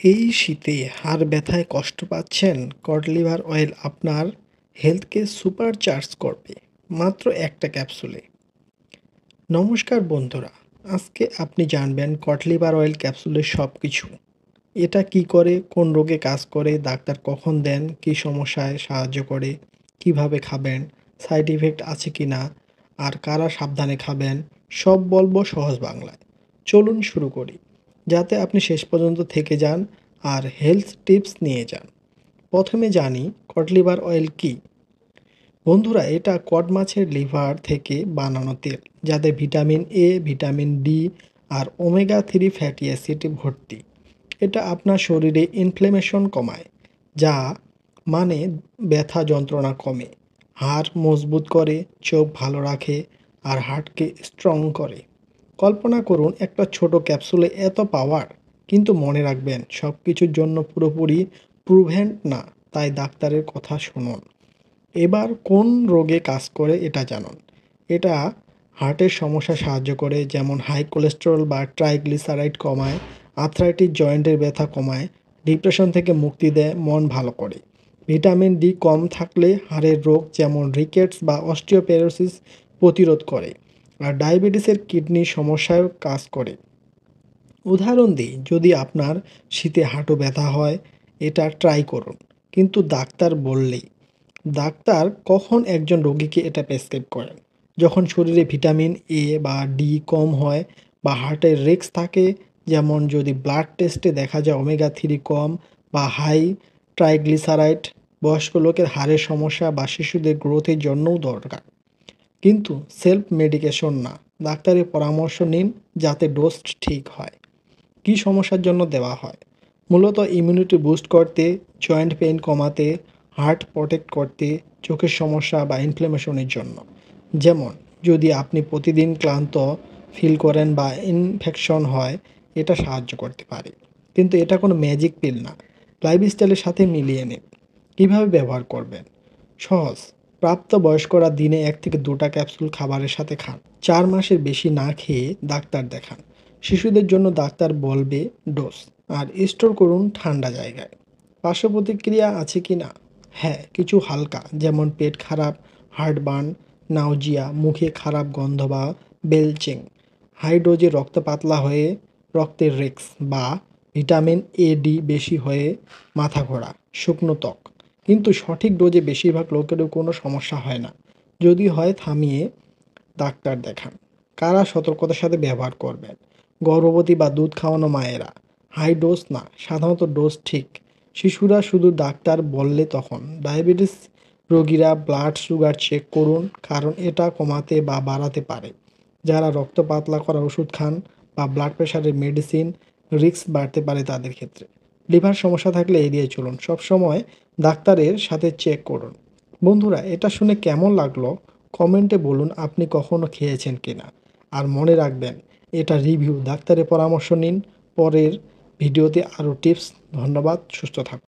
এই শীতে হাড় ব্যথায় কষ্ট পাচ্ছেন? কড লিভার অয়েল আপনার হেলথকে সুপারচার্জ করবে মাত্র একটা ক্যাপসুলে। নমস্কার বন্ধুরা, আজকে আপনি জানবেন কড লিভার অয়েল ক্যাপসুলের সব কিছু। এটা কি করে, কোন রোগে কাজ করে, ডাক্তার কখন দেন, কী সমস্যায় সাহায্য করে, কিভাবে খাবেন, সাইড ইফেক্ট আছে কি না, আর কারা সাবধানে খাবেন, সব বলবো সহজ বাংলায়। চলুন শুরু করি, যাতে আপনি শেষ পর্যন্ত থেকে যান আর হেলথ টিপস নিয়ে যান। প্রথমে জানি কড লিভার অয়েল কী। বন্ধুরা, এটা কড মাছের লিভার থেকে বানানো তেল, যাতে ভিটামিন এ, ভিটামিন ডি আর ওমেগা 3 ফ্যাটি অ্যাসিডে ভর্তি। এটা আপনার শরীরে ইনফ্লেমেশন কমায়, যা মানে ব্যথা যন্ত্রণা কমে, হাড় মজবুত করে, চোখ ভালো রাখে আর হার্টকে স্ট্রং করে। কল্পনা করুন একটা ছোট ক্যাপসুলে এত পাওয়ার, কিন্তু মনে রাখবেন সব কিছুর জন্য পুরোপুরি প্রুভেন্ট না, তাই ডাক্তারের কথা শুনুন। এবার কোন রোগে কাজ করে এটা জানুন। এটা হার্টের সমস্যা সাহায্য করে, যেমন হাই কোলেস্টেরল বা ট্রাইগ্লিসারাইড কমায়, আর্থ্রাইটিস জয়েন্টের ব্যথা কমায়, ডিপ্রেশন থেকে মুক্তি দেয়, মন ভালো করে। ভিটামিন ডি কম থাকলে হাড়ের রোগ যেমন রিকেটস বা অস্টিওপোরোসিস প্রতিরোধ করে, আর ডায়াবেটিসের কিডনির সমস্যায়ও কাজ করে। উদাহরণ দিই, যদি আপনার শীতে হাঁটু ব্যথা হয়, এটা ট্রাই করুন, কিন্তু ডাক্তার বললেই। ডাক্তার কখন একজন রোগীকে এটা প্রেসক্রাইব করেন? যখন শরীরে ভিটামিন এ বা ডি কম হয় বা হার্টের রিস্ক থাকে, যেমন যদি ব্লাড টেস্টে দেখা যায় ওমেগা 3 কম বা হাই ট্রাইগ্লিসারাইড। বয়স্ক লোকের হাড়ের সমস্যা বা শিশুদের গ্রোথের জন্যও দরকার, কিন্তু সেলফ মেডিকেশন না। ডাক্তারের পরামর্শ নিন যাতে ডোজ ঠিক হয়। কী সমস্যার জন্য দেওয়া হয়? মূলত ইমিউনিটি বুস্ট করতে, জয়েন্ট পেইন কমাতে, হার্ট প্রোটেক্ট করতে, চোখের সমস্যা বা ইনফ্ল্যামেশনের জন্য। যেমন যদি আপনি প্রতিদিন ক্লান্ত ফিল করেন বা ইনফেকশন হয়, এটা সাহায্য করতে পারে। কিন্তু এটা কোনো ম্যাজিক পিল না, লাইফস্টাইলের সাথে মিলিয়ে নিন। কীভাবে ব্যবহার করবেন? সহজ। প্রাপ্তবয়স্করা দিনে 1 থেকে 2টা ক্যাপসুল খাবারের সাথে খান। 4 মাসের বেশি না খেয়ে ডাক্তার দেখান। শিশুদের জন্য ডাক্তার বলবে ডোজ। আর স্টোর করুন ঠান্ডা জায়গায়। পার্শ্ব প্রতিক্রিয়া আছে কি না? হ্যাঁ, কিছু হালকা, যেমন পেট খারাপ, হার্টবার্ন, নাউজিয়া, মুখে খারাপ গন্ধ বা বেলচিং। হাই ডোজে রক্ত পাতলা হয়ে রক্তের রিস্ক, বা ভিটামিন এ ডি বেশি হয়ে মাথা ঘোরা, শুকনো ত্বক। কিন্তু সঠিক ডোজে বেশিরভাগ লোকেরও কোনো সমস্যা হয় না। যদি হয়, থামিয়ে ডাক্তার দেখান। কারা সতর্কতার সাথে ব্যবহার করবেন? গর্ভবতী বা দুধ খাওয়ানো মায়েরা। হাই ডোজ না, সাধারণত ডোজ ঠিক। শিশুরা শুধু ডাক্তার বললে তখন। ডায়াবেটিস রোগীরা ব্লাড সুগার চেক করুন, কারণ এটা কমাতে বা বাড়াতে পারে। যারা রক্ত পাতলা করার ওষুধ খান বা ব্লাড প্রেশারের মেডিসিন, রিস্ক বাড়তে পারে তাদের ক্ষেত্রে। লিভার সমস্যা থাকলে এড়িয়ে চলুন, সবসময় ডাক্তারের সাথে চেক করুন। বন্ধুরা, এটা শুনে কেমন লাগলো কমেন্টে বলুন, আপনি কখনো খেয়েছেন কিনা। আর মনে রাখবেন, এটা রিভিউ, ডাক্তারের পরামর্শ নিন। পরের ভিডিওতে আরও টিপস। ধন্যবাদ, সুস্থ থাকুন।